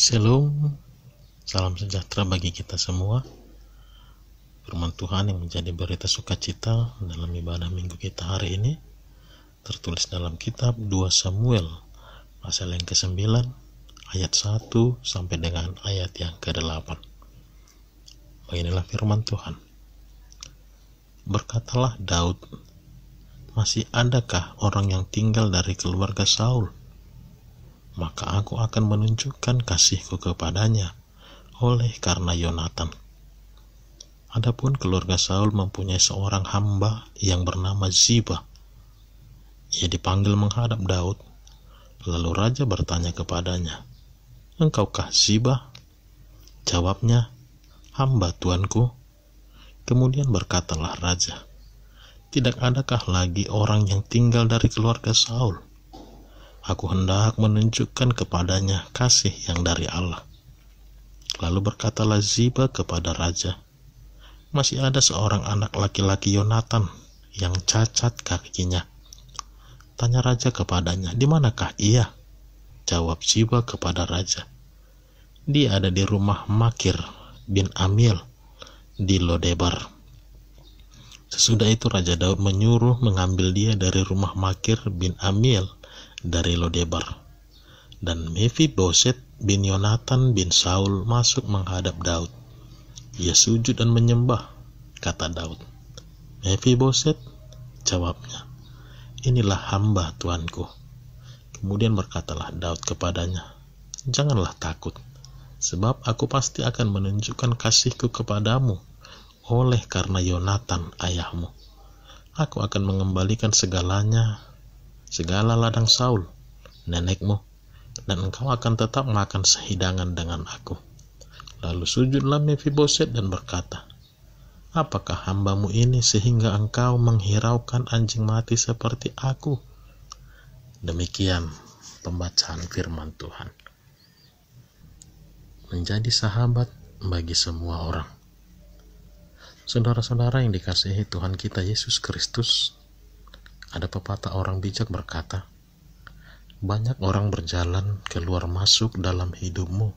Shalom, salam sejahtera bagi kita semua. Firman Tuhan yang menjadi berita sukacita dalam ibadah minggu kita hari ini tertulis dalam kitab 2 Samuel pasal yang ke-9 ayat 1 sampai dengan ayat yang ke-8. Beginilah firman Tuhan. Berkatalah Daud, masih adakah orang yang tinggal dari keluarga Saul? Maka aku akan menunjukkan kasihku kepadanya oleh karena Yonatan. Adapun keluarga Saul mempunyai seorang hamba yang bernama Ziba. Ia dipanggil menghadap Daud. Lalu raja bertanya kepadanya, "Engkaukah Ziba?" Jawabnya, "Hamba tuanku." Kemudian berkatalah raja, "Tidak adakah lagi orang yang tinggal dari keluarga Saul? Aku hendak menunjukkan kepadanya kasih yang dari Allah." Lalu berkatalah Ziba kepada raja, "Masih ada seorang anak laki-laki Yonatan yang cacat kakinya." Tanya raja kepadanya, "Di manakah ia?" Jawab Ziba kepada raja, "Dia ada di rumah Makir bin Amiel di Lodebar." Sesudah itu Raja Daud menyuruh mengambil dia dari rumah Makir bin Amiel dari Lodebar. Dan Mephiboset bin Yonatan bin Saul masuk menghadap Daud. Ia sujud dan menyembah. Kata Daud, "Mephiboset?" Jawabnya, "Inilah hamba tuanku." Kemudian berkatalah Daud kepadanya, "Janganlah takut, sebab aku pasti akan menunjukkan kasihku kepadamu oleh karena Yonatan ayahmu. Aku akan mengembalikan segala ladang Saul, nenekmu, dan engkau akan tetap makan sehidangan dengan aku." Lalu sujudlah Mephiboset dan berkata, "Apakah hambamu ini sehingga engkau menghiraukan anjing mati seperti aku?" Demikian pembacaan firman Tuhan. Menjadi sahabat bagi semua orang. Saudara-saudara yang dikasihi Tuhan kita Yesus Kristus, ada pepatah orang bijak berkata, banyak orang berjalan keluar masuk dalam hidupmu,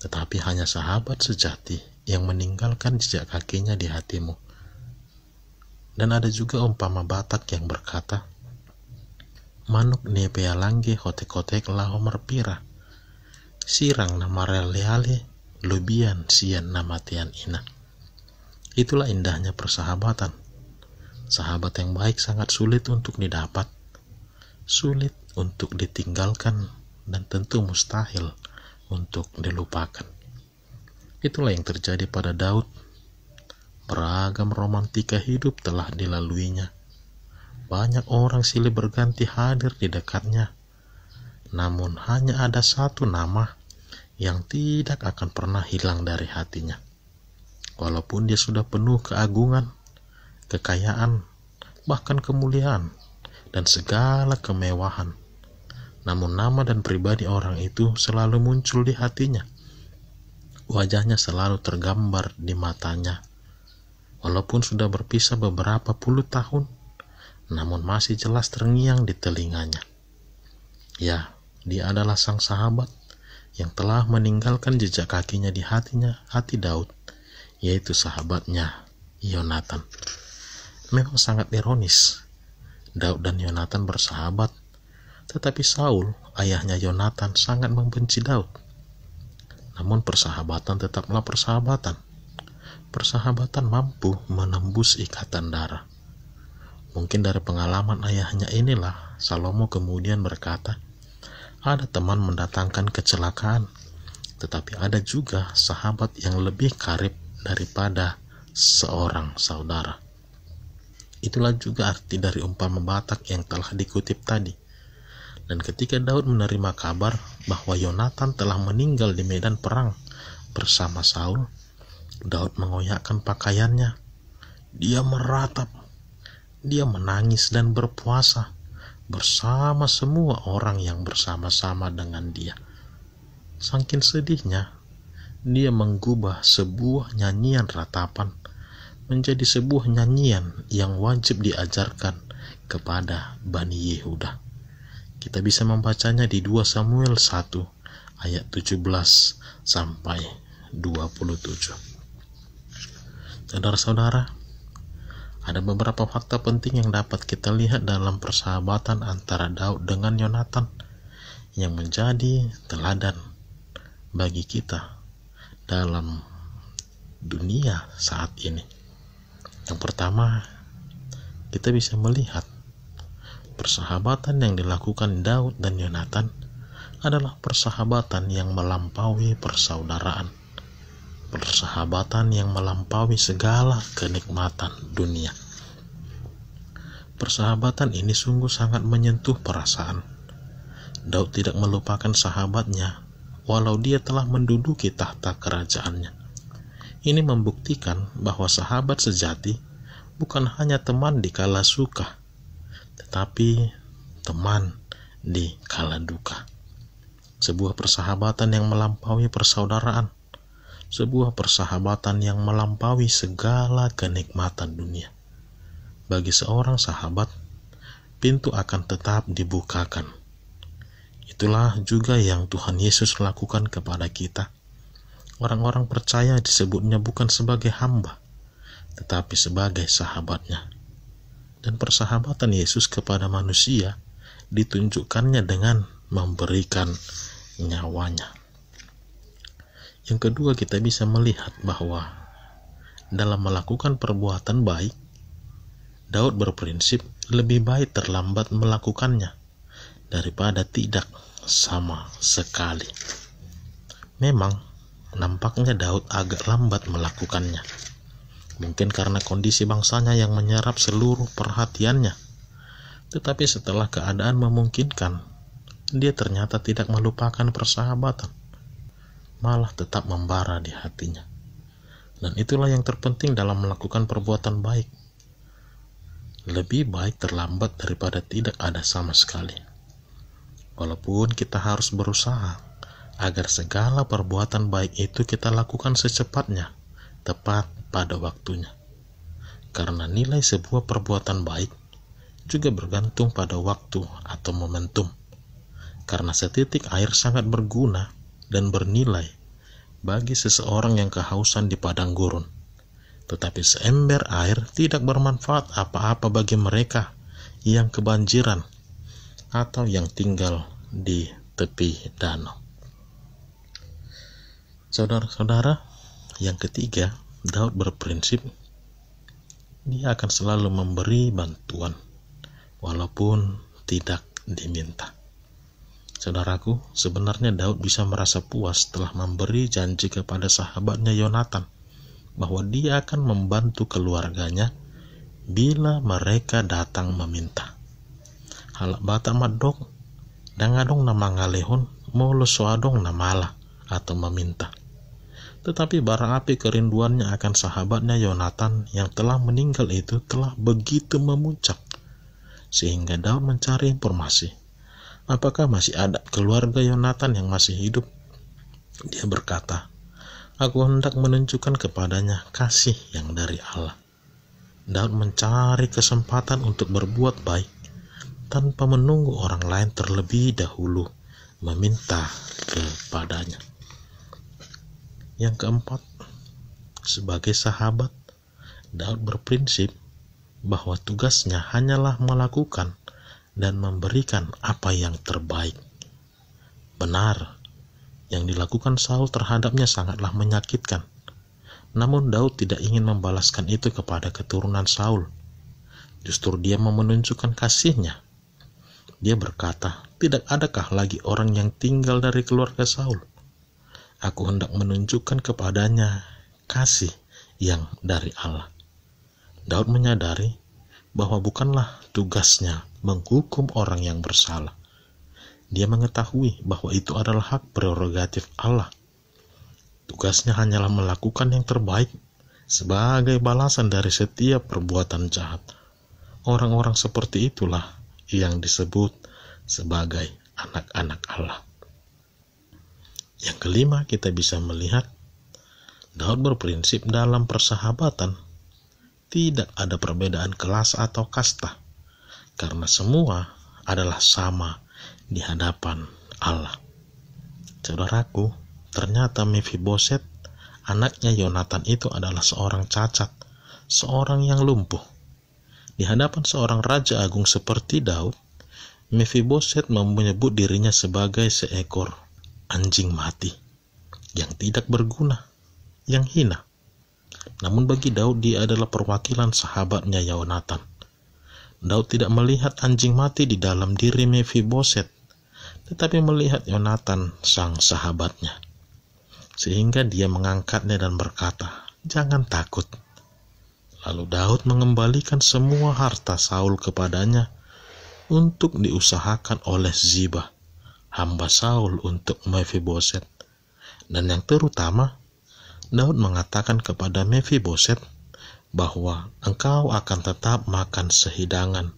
tetapi hanya sahabat sejati yang meninggalkan jejak kakinya di hatimu. Dan ada juga umpama Batak yang berkata, manuk nepea langge hotek-hotek laho merpira, sirang nama leale lubian sian namatian ina. Itulah indahnya persahabatan. Sahabat yang baik sangat sulit untuk didapat, sulit untuk ditinggalkan, dan tentu mustahil untuk dilupakan. Itulah yang terjadi pada Daud. Beragam romantika hidup telah dilaluinya. Banyak orang silih berganti hadir di dekatnya. Namun hanya ada satu nama yang tidak akan pernah hilang dari hatinya. Walaupun dia sudah penuh keagungan, kekayaan, bahkan kemuliaan, dan segala kemewahan, namun nama dan pribadi orang itu selalu muncul di hatinya. Wajahnya selalu tergambar di matanya. Walaupun sudah berpisah beberapa puluh tahun, namun masih jelas terngiang di telinganya. Ya, dia adalah sang sahabat yang telah meninggalkan jejak kakinya di hati Daud, yaitu sahabatnya Yonatan. Memang sangat ironis, Daud dan Yonatan bersahabat, tetapi Saul, ayahnya Yonatan, sangat membenci Daud. Namun persahabatan tetaplah persahabatan. Persahabatan mampu menembus ikatan darah. Mungkin dari pengalaman ayahnya inilah Salomo kemudian berkata, ada teman mendatangkan kecelakaan, tetapi ada juga sahabat yang lebih karib daripada seorang saudara. Itulah juga arti dari umpama Batak yang telah dikutip tadi. Dan ketika Daud menerima kabar bahwa Yonatan telah meninggal di medan perang bersama Saul, Daud mengoyakkan pakaiannya. Dia meratap, dia menangis dan berpuasa bersama semua orang yang bersama-sama dengan dia. Saking sedihnya, dia menggubah sebuah nyanyian ratapan menjadi sebuah nyanyian yang wajib diajarkan kepada Bani Yehuda. Kita bisa membacanya di 2 Samuel 1 ayat 17 sampai 27. Saudara-saudara, ada beberapa fakta penting yang dapat kita lihat dalam persahabatan antara Daud dengan Yonatan yang menjadi teladan bagi kita dalam dunia saat ini. Yang pertama, kita bisa melihat persahabatan yang dilakukan Daud dan Yonatan adalah persahabatan yang melampaui persaudaraan, persahabatan yang melampaui segala kenikmatan dunia. Persahabatan ini sungguh sangat menyentuh perasaan. Daud tidak melupakan sahabatnya walau dia telah menduduki tahta kerajaannya. Ini membuktikan bahwa sahabat sejati bukan hanya teman di kala suka, tetapi teman di kala duka. Sebuah persahabatan yang melampaui persaudaraan, sebuah persahabatan yang melampaui segala kenikmatan dunia. Bagi seorang sahabat, pintu akan tetap dibukakan. Itulah juga yang Tuhan Yesus lakukan kepada kita. Orang-orang percaya disebutnya bukan sebagai hamba, tetapi sebagai sahabatnya. Dan persahabatan Yesus kepada manusia ditunjukkannya dengan memberikan nyawanya. Yang kedua, kita bisa melihat bahwa dalam melakukan perbuatan baik, Daud berprinsip lebih baik terlambat melakukannya daripada tidak sama sekali. Memang nampaknya Daud agak lambat melakukannya, mungkin karena kondisi bangsanya yang menyerap seluruh perhatiannya. Tetapi setelah keadaan memungkinkan, dia ternyata tidak melupakan persahabatan, malah tetap membara di hatinya. Dan itulah yang terpenting dalam melakukan perbuatan baik. Lebih baik terlambat daripada tidak ada sama sekali. Walaupun kita harus berusaha agar segala perbuatan baik itu kita lakukan secepatnya, tepat pada waktunya. Karena nilai sebuah perbuatan baik juga bergantung pada waktu atau momentum. Karena setitik air sangat berguna dan bernilai bagi seseorang yang kehausan di padang gurun. Tetapi seember air tidak bermanfaat apa-apa bagi mereka yang kebanjiran atau yang tinggal di tepi danau. Saudara-saudara, yang ketiga, Daud berprinsip dia akan selalu memberi bantuan walaupun tidak diminta. Saudaraku, sebenarnya Daud bisa merasa puas setelah memberi janji kepada sahabatnya Yonatan bahwa dia akan membantu keluarganya bila mereka datang meminta. Halak bata madok dangadong nama ngalehon molo soadong namalah atau meminta. Tetapi bara api kerinduannya akan sahabatnya Yonatan yang telah meninggal itu telah begitu memuncak, sehingga Daud mencari informasi. Apakah masih ada keluarga Yonatan yang masih hidup? Dia berkata, "Aku hendak menunjukkan kepadanya kasih yang dari Allah." Daud mencari kesempatan untuk berbuat baik tanpa menunggu orang lain terlebih dahulu meminta kepadanya. Yang keempat, sebagai sahabat, Daud berprinsip bahwa tugasnya hanyalah melakukan dan memberikan apa yang terbaik. Benar, yang dilakukan Saul terhadapnya sangatlah menyakitkan. Namun Daud tidak ingin membalaskan itu kepada keturunan Saul. Justru dia mau menunjukkan kasihnya. Dia berkata, "Tidak adakah lagi orang yang tinggal dari keluarga Saul? Aku hendak menunjukkan kepadanya kasih yang dari Allah." Daud menyadari bahwa bukanlah tugasnya menghukum orang yang bersalah. Dia mengetahui bahwa itu adalah hak prerogatif Allah. Tugasnya hanyalah melakukan yang terbaik sebagai balasan dari setiap perbuatan jahat. Orang-orang seperti itulah yang disebut sebagai anak-anak Allah. Yang kelima, kita bisa melihat Daud berprinsip dalam persahabatan tidak ada perbedaan kelas atau kasta, karena semua adalah sama di hadapan Allah. Saudaraku, ternyata Mephiboset, anaknya Yonatan itu adalah seorang cacat, seorang yang lumpuh. Di hadapan seorang raja agung seperti Daud, Mephiboset menyebut dirinya sebagai seekor anjing mati yang tidak berguna, yang hina. Namun bagi Daud, dia adalah perwakilan sahabatnya Yonatan. Daud tidak melihat anjing mati di dalam diri Mephiboset, tetapi melihat Yonatan, sang sahabatnya. Sehingga dia mengangkatnya dan berkata, "Jangan takut." Lalu Daud mengembalikan semua harta Saul kepadanya untuk diusahakan oleh Ziba, hamba Saul, untuk Mephiboset. Dan yang terutama, Daud mengatakan kepada Mephiboset bahwa engkau akan tetap makan sehidangan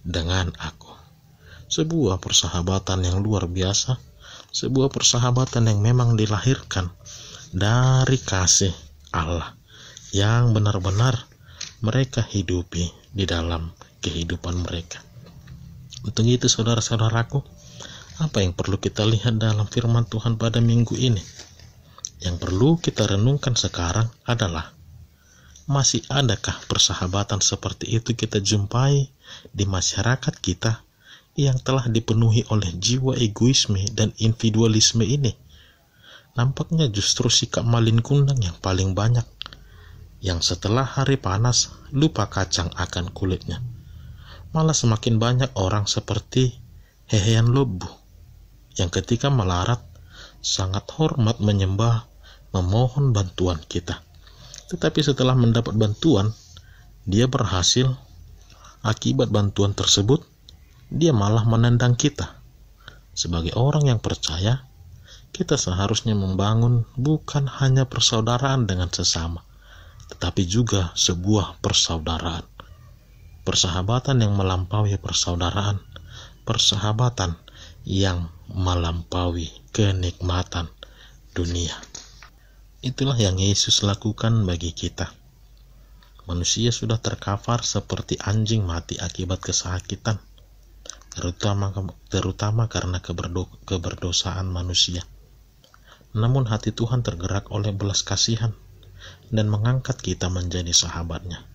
dengan aku. Sebuah persahabatan yang luar biasa, sebuah persahabatan yang memang dilahirkan dari kasih Allah yang benar-benar mereka hidupi di dalam kehidupan mereka. Untuk itu, saudara-saudaraku, apa yang perlu kita lihat dalam firman Tuhan pada minggu ini? Yang perlu kita renungkan sekarang adalah, masih adakah persahabatan seperti itu kita jumpai di masyarakat kita yang telah dipenuhi oleh jiwa egoisme dan individualisme ini? Nampaknya justru sikap malin kundang yang paling banyak, yang setelah hari panas lupa kacang akan kulitnya. Malah semakin banyak orang seperti hehean lobu, yang ketika melarat sangat hormat menyembah, memohon bantuan kita. Tetapi setelah mendapat bantuan, dia berhasil. Akibat bantuan tersebut, dia malah menendang kita. Sebagai orang yang percaya, kita seharusnya membangun bukan hanya persaudaraan dengan sesama, tetapi juga sebuah persaudaraan. Persahabatan yang melampaui persaudaraan, persahabatan yang melampaui kenikmatan dunia. Itulah yang Yesus lakukan bagi kita. Manusia sudah terkafar seperti anjing mati akibat kesakitan, terutama karena keberdosaan manusia. Namun hati Tuhan tergerak oleh belas kasihan dan mengangkat kita menjadi sahabatnya.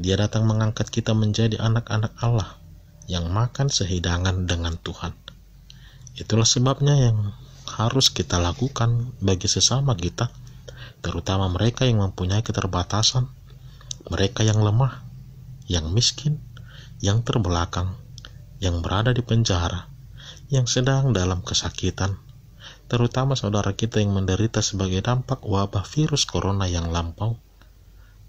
Dia datang mengangkat kita menjadi anak-anak Allah yang makan sehidangan dengan Tuhan. Itulah sebabnya yang harus kita lakukan bagi sesama kita, terutama mereka yang mempunyai keterbatasan, mereka yang lemah, yang miskin, yang terbelakang, yang berada di penjara, yang sedang dalam kesakitan, terutama saudara kita yang menderita sebagai dampak wabah virus corona yang lampau.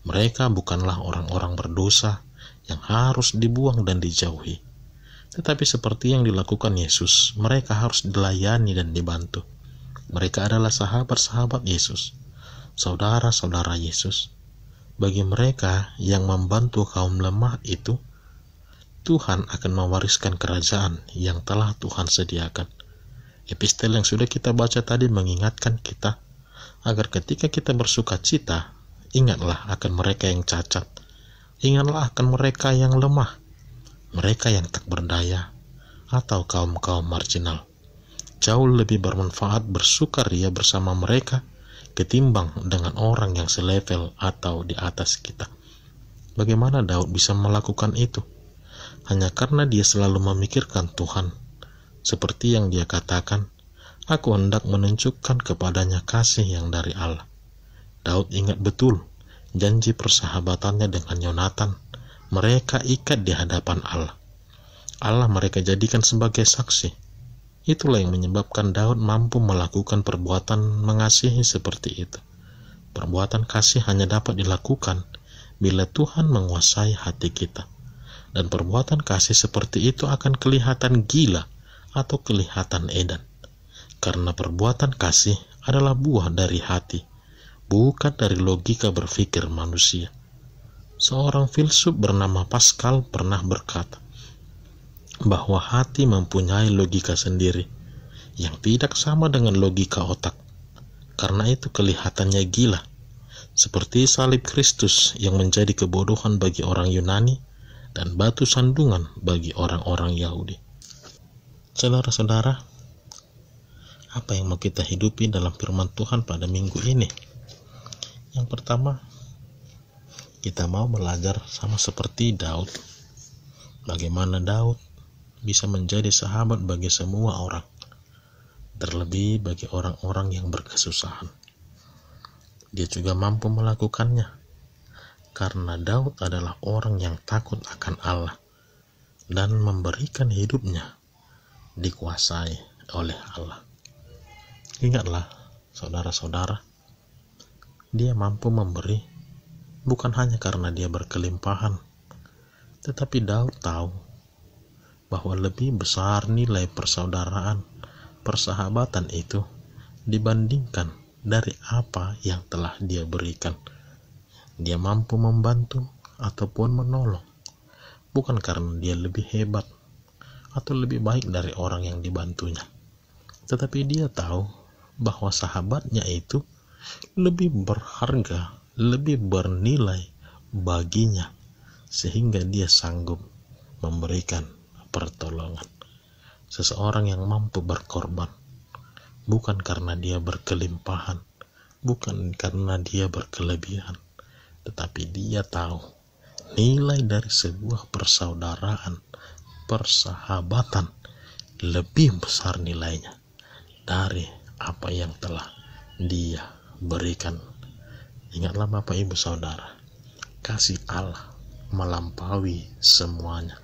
Mereka bukanlah orang-orang berdosa yang harus dibuang dan dijauhi, tetapi seperti yang dilakukan Yesus, mereka harus dilayani dan dibantu. Mereka adalah sahabat-sahabat Yesus, saudara-saudara Yesus. Bagi mereka yang membantu kaum lemah itu, Tuhan akan mewariskan kerajaan yang telah Tuhan sediakan. Epistel yang sudah kita baca tadi mengingatkan kita agar ketika kita bersuka cita, ingatlah akan mereka yang cacat, ingatlah akan mereka yang lemah, mereka yang tak berdaya, atau kaum-kaum marginal. Jauh lebih bermanfaat bersukaria bersama mereka ketimbang dengan orang yang selevel atau di atas kita. Bagaimana Daud bisa melakukan itu? Hanya karena dia selalu memikirkan Tuhan. Seperti yang dia katakan, "Aku hendak menunjukkan kepadanya kasih yang dari Allah." Daud ingat betul janji persahabatannya dengan Yonatan. Mereka ikat di hadapan Allah. Allah mereka jadikan sebagai saksi. Itulah yang menyebabkan Daud mampu melakukan perbuatan mengasihi seperti itu. Perbuatan kasih hanya dapat dilakukan bila Tuhan menguasai hati kita. Dan perbuatan kasih seperti itu akan kelihatan gila atau kelihatan edan. Karena perbuatan kasih adalah buah dari hati, bukan dari logika berpikir manusia. Seorang filsuf bernama Pascal pernah berkata bahwa hati mempunyai logika sendiri yang tidak sama dengan logika otak. Karena itu kelihatannya gila, seperti salib Kristus yang menjadi kebodohan bagi orang Yunani dan batu sandungan bagi orang-orang Yahudi. Saudara-saudara, Apa yang mau kita hidupi dalam firman Tuhan pada minggu ini? Yang pertama, kita mau belajar sama seperti Daud. Bagaimana Daud bisa menjadi sahabat bagi semua orang, terlebih bagi orang-orang yang berkesusahan. Dia juga mampu melakukannya karena Daud adalah orang yang takut akan Allah dan memberikan hidupnya dikuasai oleh Allah. Ingatlah, saudara-saudara, dia mampu memberi bukan hanya karena dia berkelimpahan, tetapi Daud tahu bahwa lebih besar nilai persaudaraan, persahabatan itu dibandingkan dari apa yang telah dia berikan. Dia mampu membantu ataupun menolong, bukan karena dia lebih hebat atau lebih baik dari orang yang dibantunya, tetapi dia tahu bahwa sahabatnya itu lebih berharga, lebih bernilai baginya, sehingga dia sanggup memberikan pertolongan. Seseorang yang mampu berkorban bukan karena dia berkelimpahan, bukan karena dia berkelebihan, tetapi dia tahu nilai dari sebuah persaudaraan, persahabatan lebih besar nilainya dari apa yang telah dia berikan. Ingatlah Bapak Ibu Saudara, kasih Allah melampaui semuanya.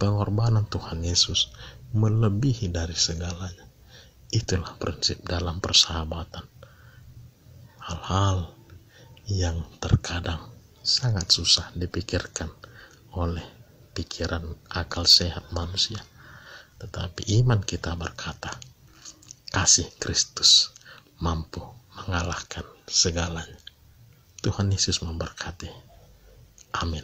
Pengorbanan Tuhan Yesus melebihi dari segalanya. Itulah prinsip dalam persahabatan. Hal-hal yang terkadang sangat susah dipikirkan oleh pikiran akal sehat manusia, tetapi iman kita berkata, kasih Kristus mampu mengalahkan segalanya. Tuhan Yesus memberkati. Amin.